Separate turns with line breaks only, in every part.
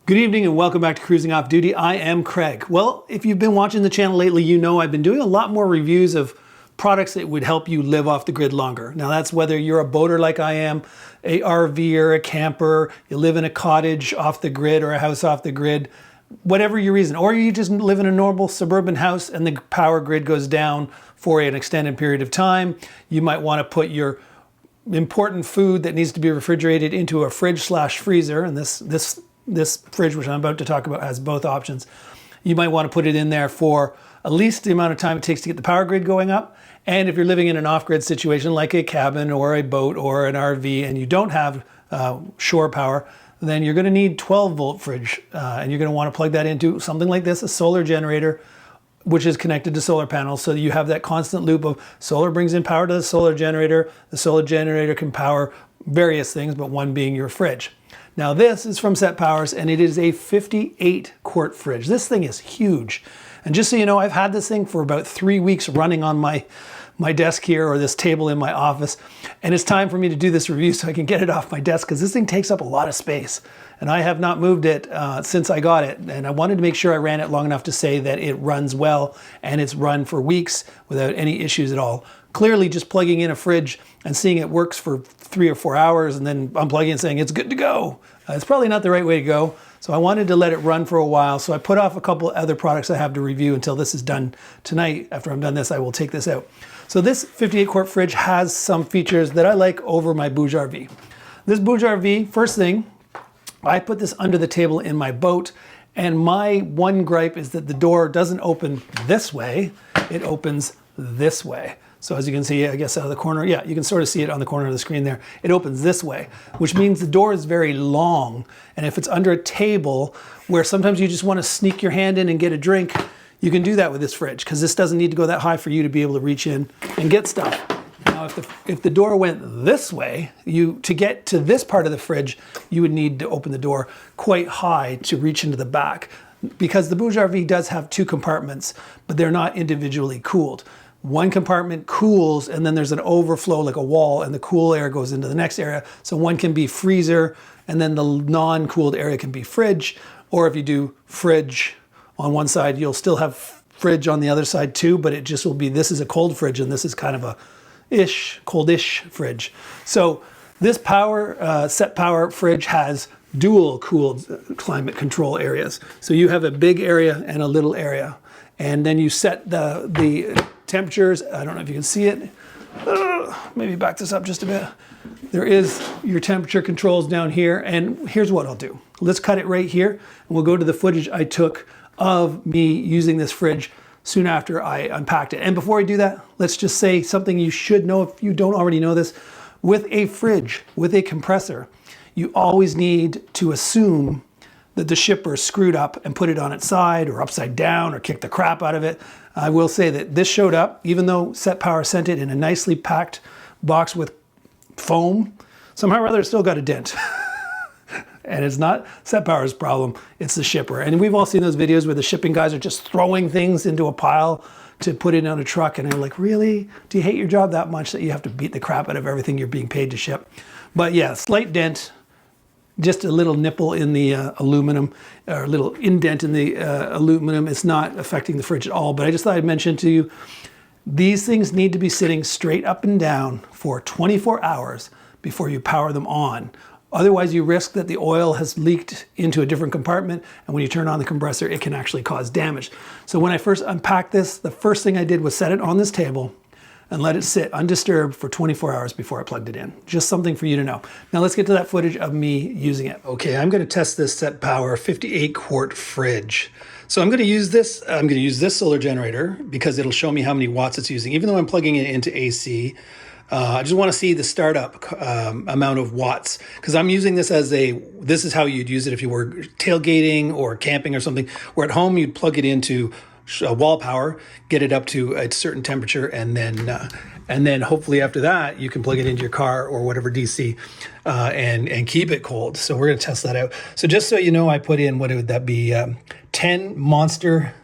Good evening and welcome back to Cruising Off Duty. I am Craig. Well, if you've been watching the channel lately, you know I've been doing a lot more reviews of products that would help you live off the grid longer. Now that's whether you're a boater like I am, a RVer, a camper, you live in a cottage off the grid or a house off the grid, whatever your reason, or you just live in a normal suburban house and the power grid goes down for an extended period of time. You might want to put your important food that needs to be refrigerated into a fridge/freezer, and this fridge, which I'm about to talk about, has both options. You might want to put it in there for at least the amount of time it takes to get the power grid going up. And if you're living in an off-grid situation like a cabin or a boat or an RV and you don't have shore power, then you're going to need 12-volt fridge. And you're going to want to plug that into something like this, a solar generator, which is connected to solar panels. So you have that constant loop of solar brings in power to the solar generator can power various things, but one being your fridge. Now this is from SetPower and it is a 58 quart fridge. This thing is huge. And just so you know, I've had this thing for about 3 weeks running on my desk here or this table in my office. And it's time for me to do this review so I can get it off my desk because this thing takes up a lot of space. And I have not moved it since I got it. And I wanted to make sure I ran it long enough to say that it runs well and it's run for weeks without any issues at all. Clearly just plugging in a fridge and seeing it works for 3 or 4 hours and then unplugging and saying it's good to go. It's probably not the right way to go. So I wanted to let it run for a while. So I put off a couple other products I have to review until this is done tonight. After I'm done this, I will take this out. So this 58 quart fridge has some features that I like over my Bouge RV. This Bouge RV, first thing, I put this under the table in my boat. And my one gripe is that the door doesn't open this way. It opens this way. So as you can see, I guess out of the corner, yeah, you can sort of see it on the corner of the screen there. It opens this way, which means the door is very long. And if it's under a table where sometimes you just want to sneak your hand in and get a drink, you can do that with this fridge because this doesn't need to go that high for you to be able to reach in and get stuff. Now, if the door went this way, to get to this part of the fridge, you would need to open the door quite high to reach into the back because the Bouge RV does have 2 compartments, but they're not individually cooled. One compartment cools and then there's an overflow like a wall and the cool air goes into the next area. So one can be freezer and then the non-cooled area can be fridge. Or if you do fridge on one side, you'll still have fridge on the other side too, but it just will be, this is a cold fridge and this is kind of a coldish fridge. So this SetPower fridge has dual cooled climate control areas. So you have a big area and a little area. And then you set the temperatures. I don't know if you can see it. Maybe back this up just a bit. There is your temperature controls down here. And here's what I'll do. Let's cut it right here. And we'll go to the footage I took of me using this fridge soon after I unpacked it. And before I do that, let's just say something you should know if you don't already know this. With a fridge, with a compressor, you always need to assume that the shipper screwed up and put it on its side or upside down or kicked the crap out of it. I will say that this showed up, even though SetPower sent it in a nicely packed box with foam, somehow or other it still got a dent. And it's not SetPower's problem, it's the shipper. And we've all seen those videos where the shipping guys are just throwing things into a pile to put it on a truck and they're like, really? Do you hate your job that much that you have to beat the crap out of everything you're being paid to ship? But yeah, slight dent. Just a little nipple in the aluminum, or a little indent in the aluminum. It's not affecting the fridge at all, but I just thought I'd mention to you, these things need to be sitting straight up and down for 24 hours before you power them on. Otherwise, you risk that the oil has leaked into a different compartment, and when you turn on the compressor, it can actually cause damage. So when I first unpacked this, the first thing I did was set it on this table and let it sit undisturbed for 24 hours before I plugged it in. Just something for you to know. Now let's get to that footage of me using it. Okay, I'm gonna test this SetPower 58 quart fridge. So I'm gonna use this solar generator because it'll show me how many watts it's using. Even though I'm plugging it into AC, I just wanna see the startup amount of watts because I'm using this as this is how you'd use it if you were tailgating or camping or something, where at home you'd plug it into wall power, get it up to a certain temperature, and then hopefully after that you can plug it into your car or whatever DC and keep it cold. So we're going to test that out. So just so you know, I put in, what would that be, 10 Monster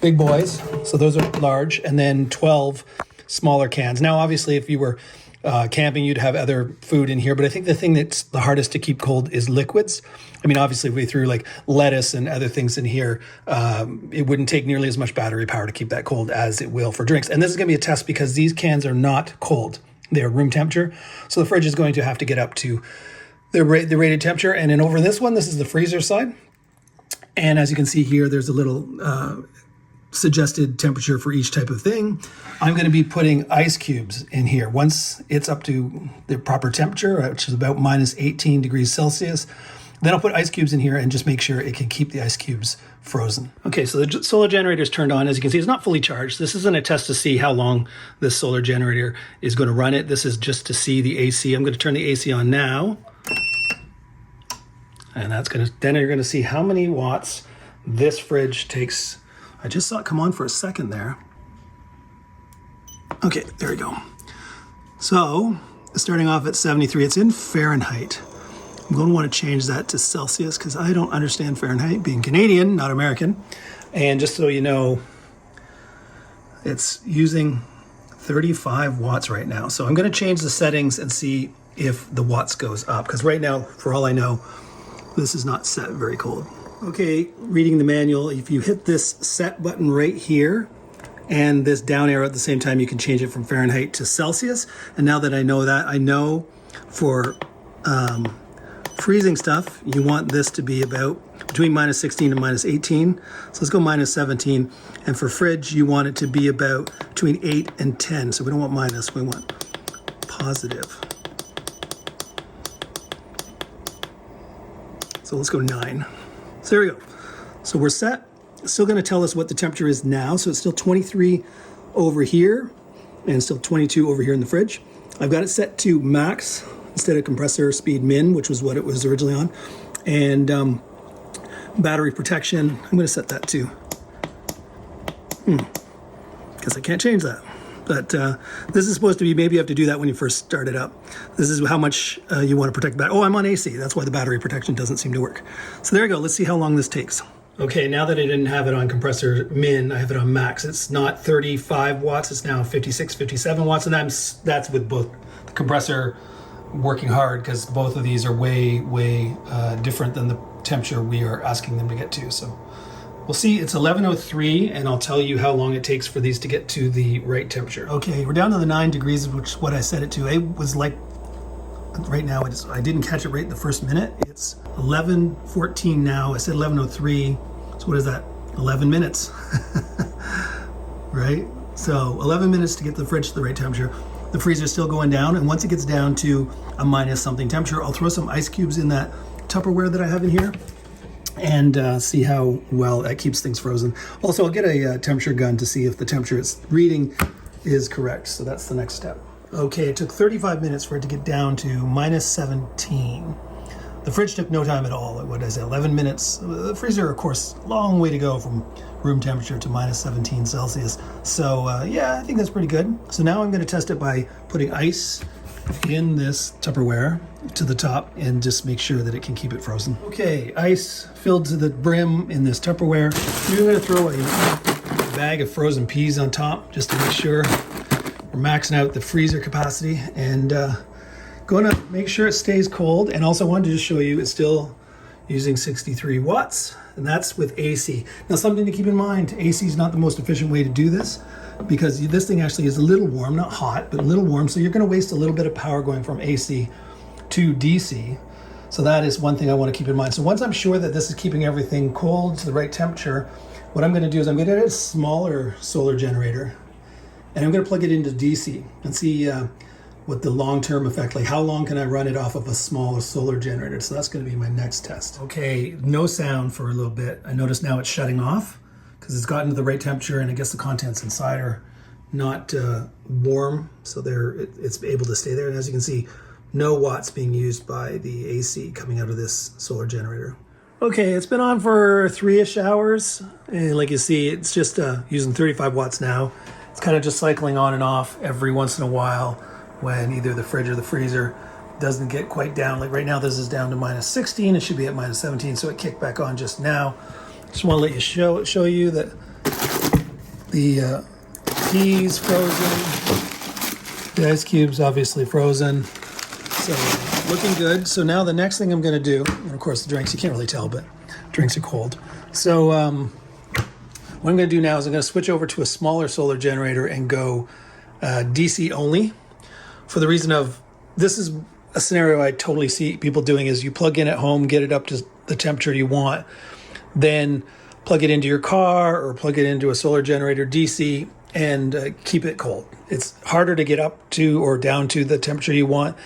big boys, so those are large, and then 12 smaller cans. Now obviously if you were camping, you'd have other food in here. But I think the thing that's the hardest to keep cold is liquids. I mean, obviously, if we threw like lettuce and other things in here, it wouldn't take nearly as much battery power to keep that cold as it will for drinks. And this is going to be a test because these cans are not cold. They're room temperature. So the fridge is going to have to get up to the rated temperature. And then over this one, this is the freezer side. And as you can see here, there's a little suggested temperature for each type of thing. I'm going to be putting ice cubes in here. Once it's up to the proper temperature, which is about minus 18 degrees Celsius, then I'll put ice cubes in here and just make sure it can keep the ice cubes frozen. Okay, so the solar generator is turned on. As you can see, it's not fully charged. This isn't a test to see how long this solar generator is going to run it. This is just to see the AC. I'm going to turn the AC on now. And that's going to, then you're going to see how many watts this fridge takes. I just saw it come on for a second there. Okay, there we go. So, starting off at 73, it's in Fahrenheit. I'm going to want to change that to Celsius because I don't understand Fahrenheit, being Canadian, not American. And just so you know, it's using 35 watts right now. So I'm going to change the settings and see if the watts goes up, because right now, for all I know, this is not set very cold. Okay, reading the manual, if you hit this set button right here and this down arrow at the same time, you can change it from Fahrenheit to Celsius. And now that I know that, I know for freezing stuff, you want this to be about between minus 16 and minus 18. So let's go minus 17. And for fridge, you want it to be about between 8 and 10. So we don't want minus, we want positive. So let's go 9. So there we go. So we're set. It's still going to tell us what the temperature is now. So it's still 23 over here and still 22 over here in the fridge. I've got it set to max instead of compressor speed min, which was what it was originally on. And battery protection, I'm going to set that to, because I can't change that. But this is supposed to be, maybe you have to do that when you first start it up. This is how much you want to protect the battery. Oh, I'm on AC. That's why the battery protection doesn't seem to work. So there we go. Let's see how long this takes. Okay, now that I didn't have it on compressor min, I have it on max. It's not 35 watts. It's now 56, 57 watts. And that's with both the compressor working hard, because both of these are way different than the temperature we are asking them to get to. So we'll see. It's 11:03, and I'll tell you how long it takes for these to get to the right temperature. Okay, we're down to the 9 degrees, which is what I set it to. It was like, right now, I didn't catch it right the first minute. It's 11:14 now. I said 11:03. So what is that? 11 minutes, right? So 11 minutes to get the fridge to the right temperature. The freezer's still going down, and once it gets down to a minus something temperature, I'll throw some ice cubes in that Tupperware that I have in here and see how well that keeps things frozen. Also, I'll get a temperature gun to see if the temperature it's reading is correct. So that's the next step. Okay, it took 35 minutes for it to get down to minus 17. The fridge took no time at all. What did I say, 11 minutes? The freezer, of course, long way to go from room temperature to minus 17 Celsius. So yeah, I think that's pretty good. So now I'm going to test it by putting ice in this Tupperware to the top and just make sure that it can keep it frozen. Okay, ice filled to the brim in this Tupperware. We're going to throw a bag of frozen peas on top just to make sure we're maxing out the freezer capacity, and going to make sure it stays cold. And also wanted to just show you it's still using 63 watts, and that's with AC. Now, something to keep in mind, AC is not the most efficient way to do this, because this thing actually is a little warm, not hot, but a little warm. So you're going to waste a little bit of power going from AC to DC. So that is one thing I want to keep in mind. So once I'm sure that this is keeping everything cold to the right temperature, what I'm going to do is I'm going to get a smaller solar generator, and I'm going to plug it into DC and see what the long-term effect, like how long can I run it off of a smaller solar generator. So that's going to be my next test. Okay, no sound for a little bit. I notice now it's shutting off because it's gotten to the right temperature, and I guess the contents inside are not warm, so it's able to stay there. And as you can see, no watts being used by the AC coming out of this solar generator. Okay, it's been on for 3-ish hours, and like you see, it's just using 35 watts now. It's kind of just cycling on and off every once in a while when either the fridge or the freezer doesn't get quite down. Like right now, this is down to minus 16. It should be at minus 17, so it kicked back on just now. Just want to let you show you that the tea's frozen. The ice cube's obviously frozen, so looking good. So now the next thing I'm going to do, and of course the drinks, you can't really tell, but drinks are cold. So what I'm going to do now is I'm going to switch over to a smaller solar generator and go DC only, for the reason of, this is a scenario I totally see people doing, is you plug in at home, get it up to the temperature you want, then plug it into your car or plug it into a solar generator DC and keep it cold. It's harder to get up to or down to the temperature you want,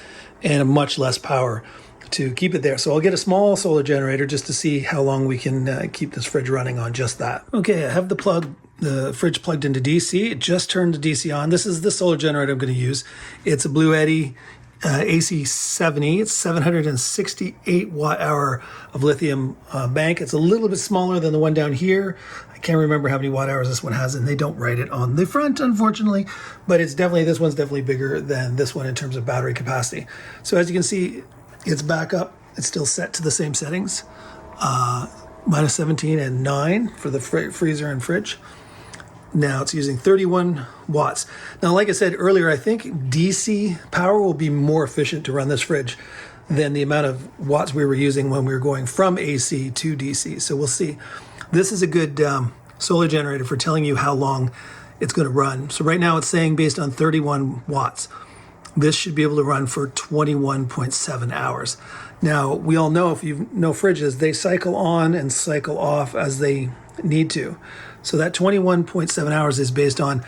and much less power to keep it there. So I'll get a small solar generator just to see how long we can keep this fridge running on just that. Okay, I have the fridge plugged into DC. It just turned the DC on. This is the solar generator I'm going to use. It's a Blue Eddy AC70. It's 768 watt hour of lithium bank. It's a little bit smaller than the one down here. I can't remember how many watt hours this one has, and they don't write it on the front, unfortunately, but it's definitely, this one's definitely bigger than this one in terms of battery capacity. So as you can see, it's back up. It's still set to the same settings, minus 17 and 9 for the freezer and fridge. Now it's using 31 watts. Now, like I said earlier, I think DC power will be more efficient to run this fridge than the amount of watts we were using when we were going from AC to DC. So we'll see. This is a good solar generator for telling you how long it's going to run. So right now it's saying based on 31 watts, this should be able to run for 21.7 hours. Now, we all know, if you know fridges, they cycle on and cycle off as they need to. So that 21.7 hours is based on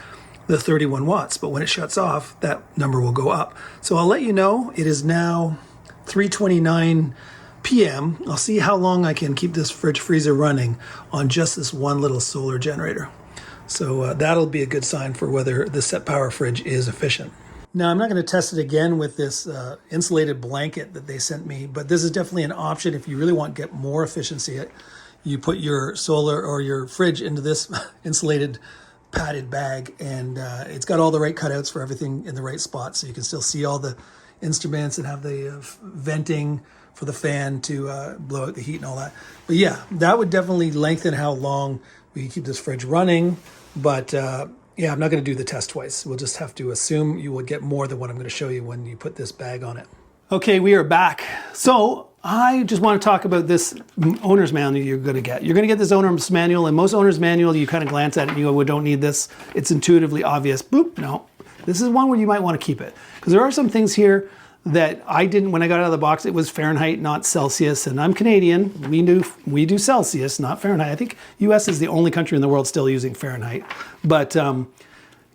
the 31 watts, but when it shuts off, that number will go up. So I'll let you know. It is now 3:29 p.m. I'll see how long I can keep this fridge freezer running on just this one little solar generator. So that'll be a good sign for whether the SetPower fridge is efficient. Now, I'm not going to test it again with this insulated blanket that they sent me, but this is definitely an option if you really want to get more efficiency. You put your solar or your fridge into this insulated padded bag, and it's got all the right cutouts for everything in the right spot, so you can still see all the instruments and have the venting for the fan to blow out the heat and all that. But yeah, that would definitely lengthen how long we can keep this fridge running. But yeah, I'm not going to do the test twice. We'll just have to assume you will get more than what I'm going to show you when you put this bag on it. Okay, we are back. So I just want to talk about this owner's manual you're going to get. You're going to get this owner's manual, and most owner's manual, you kind of glance at it and you go, we don't need this. It's intuitively obvious. Boop, no. This is one where you might want to keep it. Because there are some things here that I didn't, when I got out of the box, it was Fahrenheit, not Celsius, and I'm Canadian. We do Celsius, not Fahrenheit. I think US is the only country in the world still using Fahrenheit. But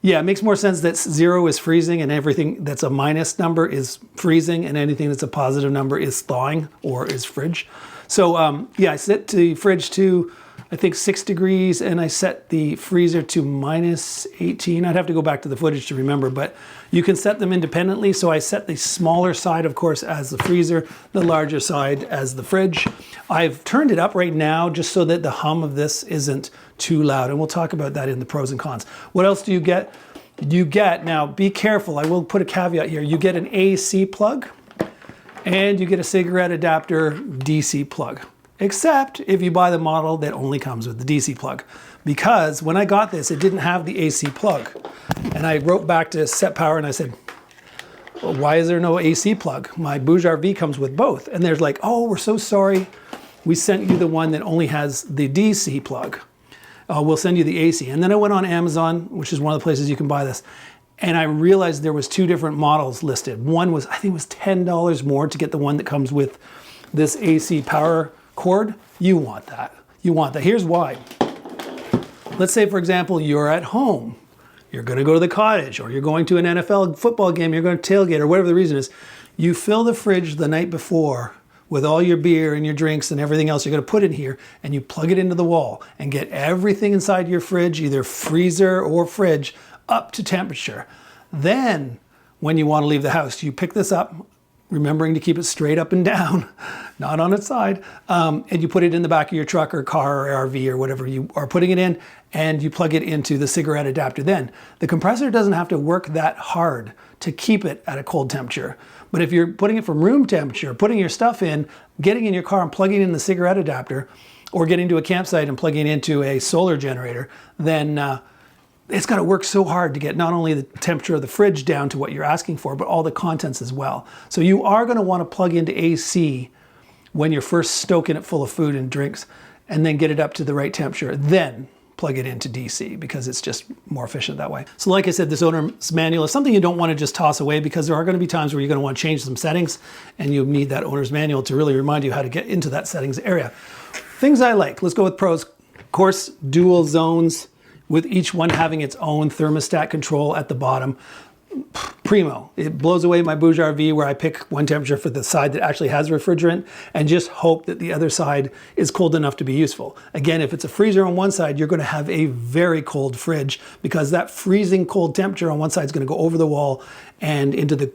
yeah, it makes more sense that 0 is freezing and everything that's a minus number is freezing and anything that's a positive number is thawing or is fridge. So yeah, I set the fridge to, I think 6 degrees, and I set the freezer to minus 18. I'd have to go back to the footage to remember, but you can set them independently. So I set the smaller side, of course, as the freezer, the larger side as the fridge. I've turned it up right now just so that the hum of this isn't too loud, and we'll talk about that in the pros and cons. What else do you get? You get, now be careful, I will put a caveat here, you get an AC plug and you get a cigarette adapter DC plug. Except if you buy the model that only comes with the DC plug. Because when I got this, it didn't have the AC plug. And I wrote back to SetPower and I said, well, why is there no AC plug? My Bouge RV comes with both. And they're like, oh, we're so sorry. We sent you the one that only has the DC plug. We'll send you the AC. And then I went on Amazon, which is one of the places you can buy this. And I realized there was 2 different models listed. One was, I think it was $10 more to get the one that comes with this AC power cord. You want that. You want that. Here's why. Let's say, for example, you're at home. You're going to go to the cottage, or you're going to an NFL football game, you're going to tailgate, or whatever the reason is. You fill the fridge the night before with all your beer and your drinks and everything else you're going to put in here, and you plug it into the wall and get everything inside your fridge, either freezer or fridge, up to temperature. Then, when you want to leave the house, you pick this up, remembering to keep it straight up and down, not on its side, and you put it in the back of your truck or car or RV or whatever you are putting it in, and you plug it into the cigarette adapter. Then the compressor doesn't have to work that hard to keep it at a cold temperature. But if you're putting it from room temperature, putting your stuff in, getting in your car and plugging in the cigarette adapter, or getting to a campsite and plugging into a solar generator, then it's got to work so hard to get not only the temperature of the fridge down to what you're asking for, but all the contents as well. So you are going to want to plug into AC when you're first stoking it full of food and drinks, and then get it up to the right temperature. Then plug it into DC, because it's just more efficient that way. So like I said, this owner's manual is something you don't want to just toss away, because there are going to be times where you're going to want to change some settings, and you need that owner's manual to really remind you how to get into that settings area. Things I like, let's go with pros. Of course, dual zones, with each one having its own thermostat control at the bottom. Primo. It blows away my Bouge RV where I pick one temperature for the side that actually has refrigerant and just hope that the other side is cold enough to be useful. Again, if it's a freezer on one side, you're going to have a very cold fridge, because that freezing cold temperature on one side is going to go over the wall and into the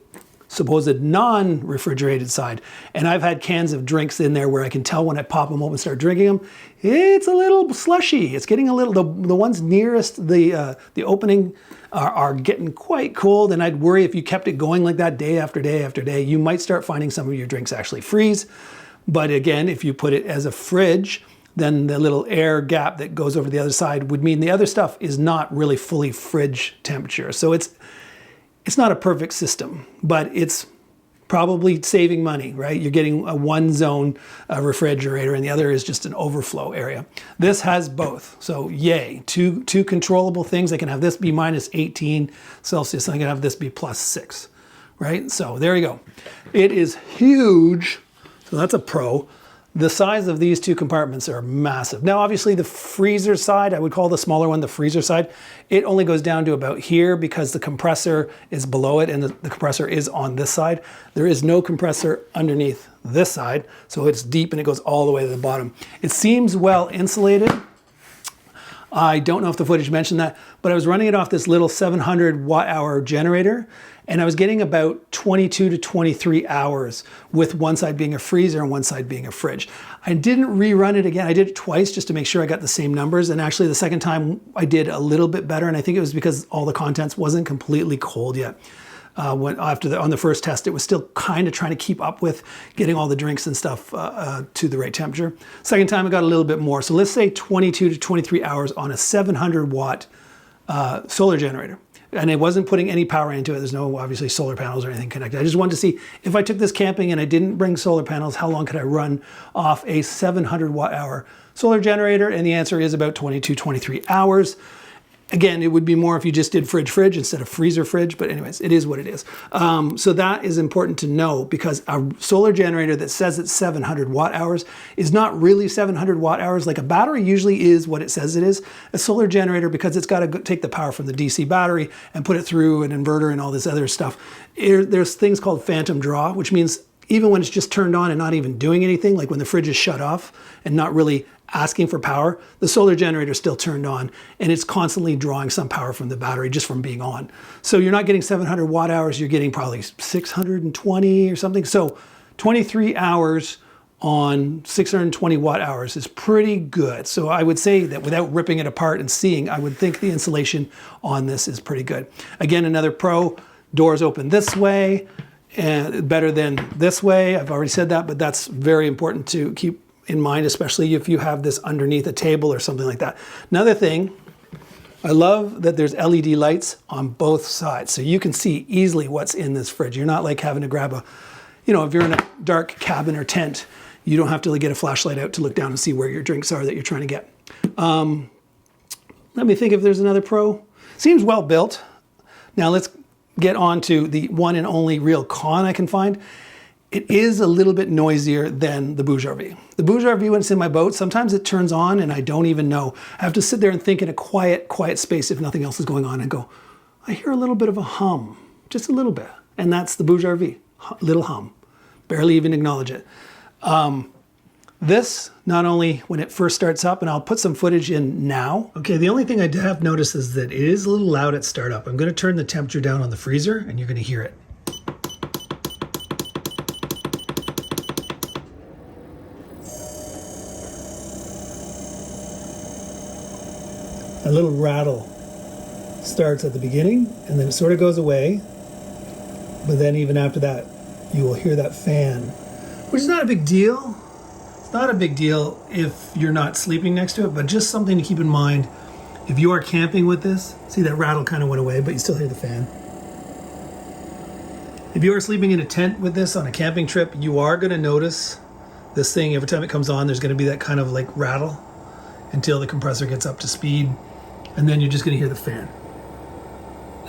supposed non-refrigerated side. And I've had cans of drinks in there where I can tell when I pop them open and start drinking them, it's a little slushy. It's getting a little, the ones nearest the opening are getting quite cold, and I'd worry if you kept it going like that day after day after day, you might start finding some of your drinks actually freeze. But again, if you put it as a fridge, then the little air gap that goes over the other side would mean the other stuff is not really fully fridge temperature. So it's not a perfect system, but it's probably saving money, right? You're getting a one zone refrigerator, and the other is just an overflow area. This has both, so yay. Two controllable things. I can have this be minus 18 Celsius, and I can have this be plus 6, right? So there you go. It is huge, so that's a pro. The size of these two compartments are massive. Now, obviously the freezer side, I would call the smaller one the freezer side, it only goes down to about here because the compressor is below it and the compressor is on this side. There is no compressor underneath this side, so it's deep and it goes all the way to the bottom. It seems well insulated. I don't know if the footage mentioned that, but I was running it off this little 700 watt hour generator, and I was getting about 22 to 23 hours with one side being a freezer and one side being a fridge. I didn't rerun it again. I did it twice just to make sure I got the same numbers. And actually the second time I did a little bit better. And I think it was because all the contents wasn't completely cold yet. On the first test, it was still kind of trying to keep up with getting all the drinks and stuff to the right temperature. Second time I got a little bit more. So let's say 22 to 23 hours on a 700 watt solar generator. And it wasn't putting any power into it. There's no, obviously, solar panels or anything connected. I just wanted to see if I took this camping and I didn't bring solar panels, how long could I run off a 700 watt hour solar generator? And the answer is about 22, 23 hours. Again, it would be more if you just did fridge instead of freezer, but anyways, it is what it is. So that is important to know, because a solar generator that says it's 700 watt hours is not really 700 watt hours. Like a battery usually is what it says it is. A solar generator, because it's got to take the power from the DC battery and put it through an inverter and all this other stuff. There's things called phantom draw, which means even when it's just turned on and not even doing anything, like when the fridge is shut off and not really asking for power, the solar generator is still turned on and it's constantly drawing some power from the battery just from being on. So you're not getting 700 watt hours, you're getting probably 620 or something. So 23 hours on 620 watt hours is pretty good. So I would say that without ripping it apart and seeing, I would think the insulation on this is pretty good. Again, another pro, doors open this way, and better than this way. I've already said that, but that's very important to keep in mind, especially if you have this underneath a table or something like that. Another thing, I love that there's LED lights on both sides, so you can see easily what's in this fridge. You're not like having to grab a, if you're in a dark cabin or tent, you don't have to get a flashlight out to look down and see where your drinks are that you're trying to get. Let me think if there's another pro. Seems well built. Now let's get on to the one and only real con I can find. It is a little bit noisier than the Bouge RV. The Bouge RV, when it's in my boat, sometimes it turns on and I don't even know. I have to sit there and think in a quiet space if nothing else is going on and go, I hear a little bit of a hum, just a little bit. And that's the Bouge RV, little hum. Barely even acknowledge it. This, not only when it first starts up, and I'll put some footage in now. Okay, the only thing I have noticed is that it is a little loud at startup. I'm gonna turn the temperature down on the freezer and you're gonna hear it. A little rattle starts at the beginning and then it sort of goes away. But then even after that, you will hear that fan, which is not a big deal. It's not a big deal if you're not sleeping next to it, but just something to keep in mind If you are camping with this, see that rattle kind of went away, but you still hear the fan. If you are sleeping in a tent with this on a camping trip, you are going to notice this thing every time it comes on. There's going to be that kind of like rattle until the compressor gets up to speed, and then you're just going to hear the fan.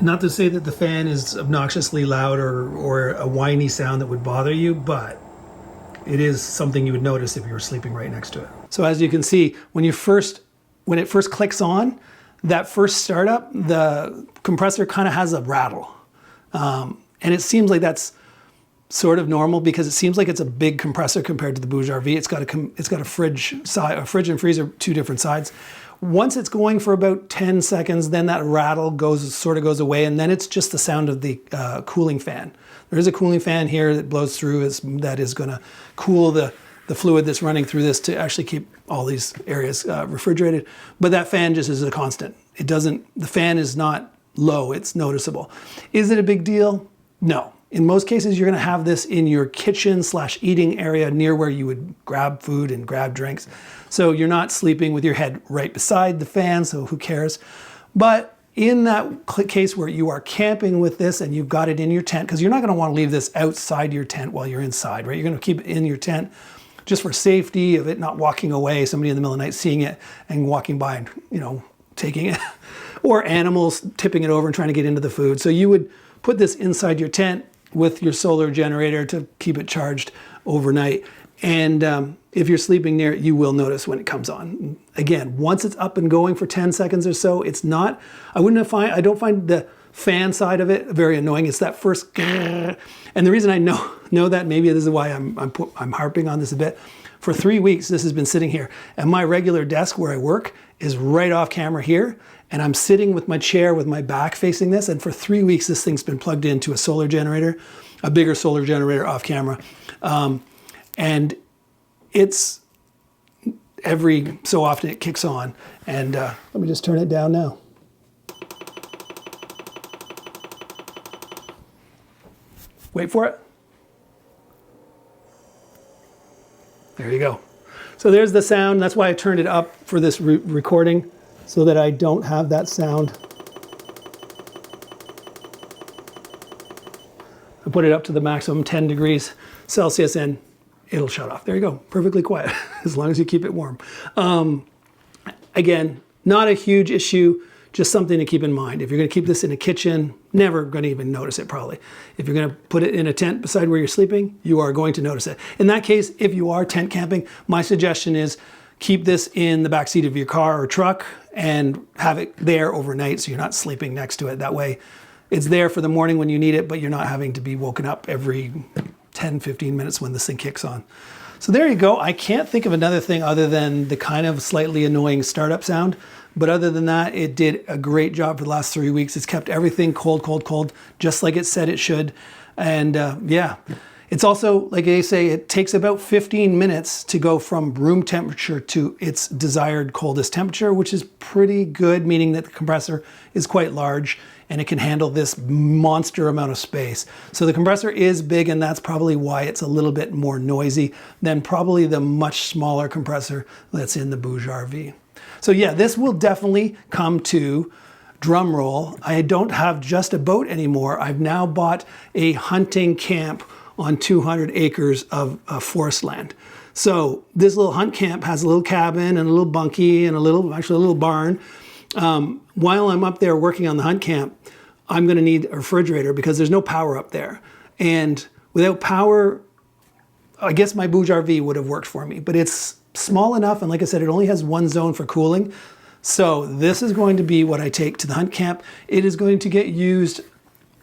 Not to say that the fan is obnoxiously loud or a whiny sound that would bother you, but it is something you would notice if you were sleeping right next to it. So as you can see, when it first clicks on, that first startup, the compressor kind of has a rattle. And it seems like that's sort of normal because it seems like it's a big compressor compared to the Bouge RV. It's got a fridge and freezer, two different sides. Once it's going for about 10 seconds, then that rattle sort of goes away, and then it's just the sound of the cooling fan. There is a cooling fan here that blows through that is going to cool the fluid that's running through this to actually keep all these areas refrigerated. But that fan just is a constant. The fan is not low, it's noticeable. Is it a big deal? No. In most cases, you're going to have this in your kitchen/eating area near where you would grab food and grab drinks. So you're not sleeping with your head right beside the fan, so who cares? But in that case where you are camping with this and you've got it in your tent, because you're not going to want to leave this outside your tent while you're inside, right? You're going to keep it in your tent just for safety of it not walking away, somebody in the middle of the night seeing it and walking by and, taking it, or animals tipping it over and trying to get into the food. So you would put this inside your tent with your solar generator to keep it charged overnight. And if you're sleeping near it, you will notice when it comes on. Again, once it's up and going for 10 seconds or so, it's not, I don't find the fan side of it very annoying. It's that first, and the reason I know that, maybe this is why I'm harping on this a bit. For 3 weeks, this has been sitting here, and my regular desk where I work is right off camera here, and I'm sitting with my chair with my back facing this, and for 3 weeks, this thing's been plugged into a solar generator, a bigger solar generator off camera. And it's every so often it kicks on. And let me just turn it down now. Wait for it. There you go. So there's the sound. That's why I turned it up for this recording, so that I don't have that sound. I put it up to the maximum 10 degrees Celsius and it'll shut off. There you go, perfectly quiet, as long as you keep it warm. Again, not a huge issue, just something to keep in mind. If you're gonna keep this in a kitchen, never gonna even notice it probably. If you're gonna put it in a tent beside where you're sleeping, you are going to notice it. In that case, if you are tent camping, my suggestion is keep this in the back seat of your car or truck and have it there overnight so you're not sleeping next to it. That way it's there for the morning when you need it, but you're not having to be woken up every 10, 15 minutes when this thing kicks on. So there you go. I can't think of another thing other than the kind of slightly annoying startup sound. But other than that, it did a great job for the last 3 weeks. It's kept everything cold, cold, cold, just like it said it should. And yeah, it's also, like they say, it takes about 15 minutes to go from room temperature to its desired coldest temperature, which is pretty good, meaning that the compressor is quite large and it can handle this monster amount of space. So the compressor is big, and that's probably why it's a little bit more noisy than probably the much smaller compressor that's in the Bouge RV. So yeah, this will definitely come to, drum roll, I don't have just a boat anymore. I've now bought a hunting camp on 200 acres of forest land. So this little hunt camp has a little cabin and a little bunkie and a little barn. While I'm up there working on the hunt camp, I'm gonna need a refrigerator because there's no power up there. And without power, I guess my Bouge RV would have worked for me, but it's small enough, and like I said, it only has one zone for cooling. So this is going to be what I take to the hunt camp. It is going to get used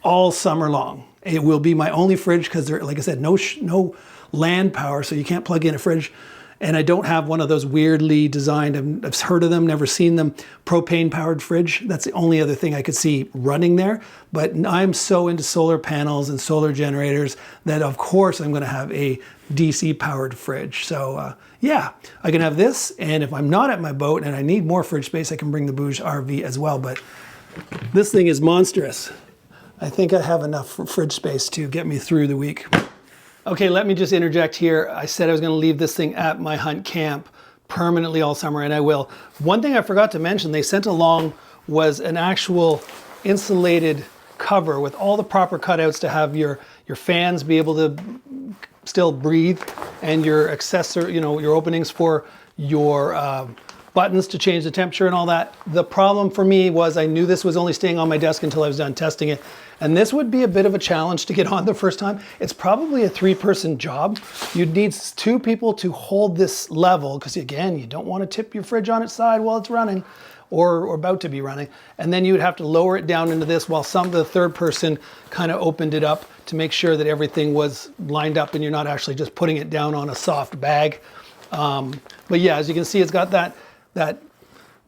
all summer long. It will be my only fridge because there, like I said, no land power, so you can't plug in a fridge. And I don't have one of those weirdly designed, I've heard of them, never seen them, propane powered fridge. That's the only other thing I could see running there. But I'm so into solar panels and solar generators that of course I'm gonna have a DC powered fridge. So yeah, I can have this, and if I'm not at my boat and I need more fridge space, I can bring the Bouge RV as well. But this thing is monstrous. I think I have enough fridge space to get me through the week. Okay, let me just interject here. I said I was gonna leave this thing at my hunt camp, permanently all summer, and I will. One thing I forgot to mention, they sent along was an actual insulated cover with all the proper cutouts to have your fans be able to still breathe, and your accessory, your openings for your buttons to change the temperature and all that. The problem for me was I knew this was only staying on my desk until I was done testing it. And this would be a bit of a challenge to get on the first time. It's probably a 3-person job. You'd need 2 people to hold this level, because again, you don't want to tip your fridge on its side while it's running or about to be running. And then you would have to lower it down into this while the third person kind of opened it up to make sure that everything was lined up and you're not actually just putting it down on a soft bag. But yeah, as you can see, it's got that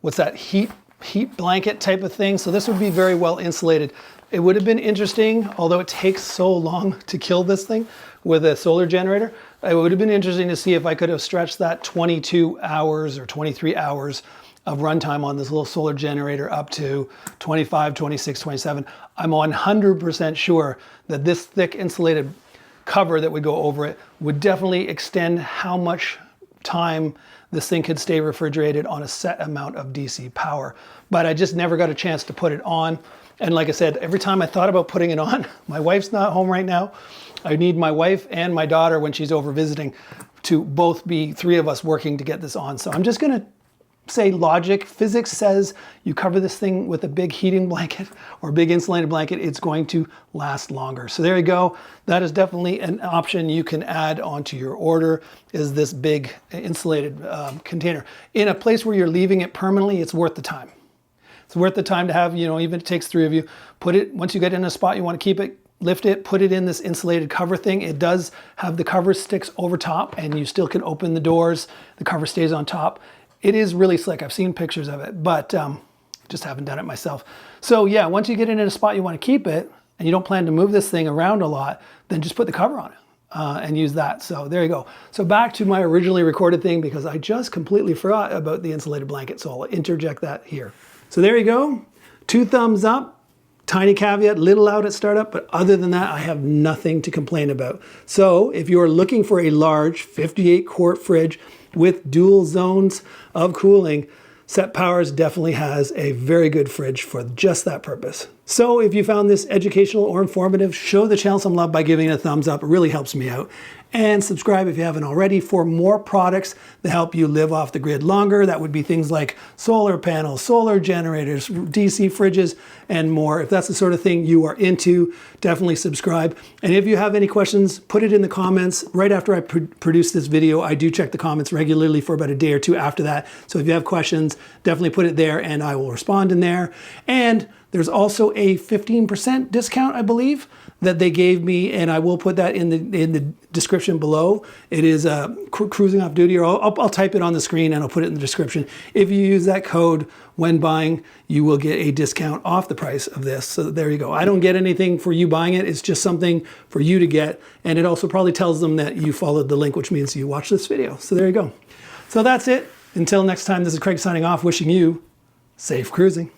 what's that, heat blanket type of thing. So this would be very well insulated. It would have been interesting, although it takes so long to kill this thing with a solar generator, it would have been interesting to see if I could have stretched that 22 hours or 23 hours of runtime on this little solar generator up to 25, 26, 27. I'm 100% sure that this thick insulated cover that would go over it would definitely extend how much time this thing could stay refrigerated on a set amount of DC power. But I just never got a chance to put it on. And like I said, every time I thought about putting it on, my wife's not home right now. I need my wife and my daughter when she's over visiting to both be 3 of us working to get this on. So I'm just gonna say logic, physics says you cover this thing with a big heating blanket or big insulated blanket, it's going to last longer. So there you go. That is definitely an option you can add onto your order, is this big insulated container. In a place where you're leaving it permanently, it's worth the time. It's worth the time to have, even if it takes 3 of you, put it, once you get in a spot you want to keep it, lift it, put it in this insulated cover thing. It does have the cover sticks over top and you still can open the doors. The cover stays on top. It is really slick. I've seen pictures of it, but just haven't done it myself. So yeah, once you get it in a spot you want to keep it and you don't plan to move this thing around a lot, then just put the cover on it and use that. So there you go. So back to my originally recorded thing, because I just completely forgot about the insulated blanket. So I'll interject that here. So there you go. 2 thumbs up. Tiny caveat, little loud at startup, but other than that, I have nothing to complain about. So if you're looking for a large 58 quart fridge with dual zones of cooling, SetPower definitely has a very good fridge for just that purpose. So if you found this educational or informative, show the channel some love by giving it a thumbs up. It really helps me out. And subscribe if you haven't already for more products that help you live off the grid longer. That would be things like solar panels, solar generators, DC fridges, and more. If that's the sort of thing you are into, definitely subscribe. And if you have any questions, put it in the comments. Right after I produce this video, I do check the comments regularly for about a day or 2 after that. So if you have questions, definitely put it there and I will respond in there. And there's also a 15% discount, I believe, that they gave me, and I will put that in the description below. It is cruising off duty, or I'll type it on the screen and I'll put it in the description. If you use that code when buying, you will get a discount off the price of this. So there you go. I don't get anything for you buying it. It's just something for you to get. And it also probably tells them that you followed the link, which means you watched this video. So there you go. So that's it. Until next time, this is Craig signing off, wishing you safe cruising.